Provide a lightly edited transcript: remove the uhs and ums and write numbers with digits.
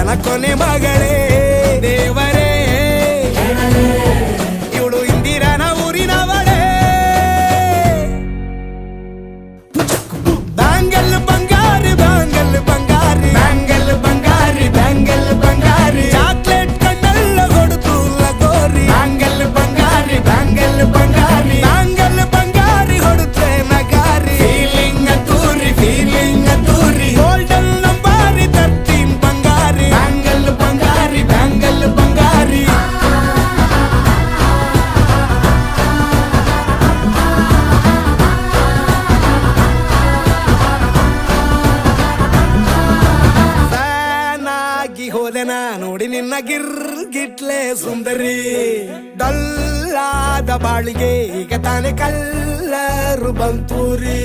ನನ್ನ ಕೊನೆ ಮಗಳೇ ದೇವರೇ ಇವಳು ಇಂದಿರನ ಊರಿನವಳೇ ಬ್ಯಾಂಗಲ್ ಬಂಗಾರಿ ಬ್ಯಾಂಗಲ್ ಬಂಗಾರಿ ಬ್ಯಾಂಗಲ್ ಬಂಗಾರಿ ಬ್ಯಾಂಗಲ್ ಬಂಗಾರಿ ಚಾಕ್ಲೇಟ್ ಕಣ್ಣಲ್ಲ ಕೊಡುತ್ತು ಲಗೋರಿ ಬ್ಯಾಂಗಲ್ ಬಂಗಾರಿ ಬ್ಯಾಂಗಲ್ ಬಂಗಾರಿ ಬ್ಯಾಂಗಲ್ ಬಂಗಾರಿ ಹೊಡುತ್ತೆ ನಗಾರಿ ಫೀಲಿಂಗ್ ತೂರಿ ಗೋಲ್ಡನ್ ನಂಬಾರಿ 13 ಬಂಗಾರಿ ಬ್ಯಾಂಗಲ್ ಬಂಗಾರಿ ಬ್ಯಾಂಗಲ್ ಬಂಗಾರಿ ಹೋದೆನ ನೋಡಿ ನಿನ್ನ ಗಿರ್ಗಿಟ್ಲೆ ಸುಂದರಿ ಡಲ್ಲಾದ ಬಾಳಿಗೆ ಈಗ ತಾನೆ ಕಲ್ಲರು ಬಂತೂರಿ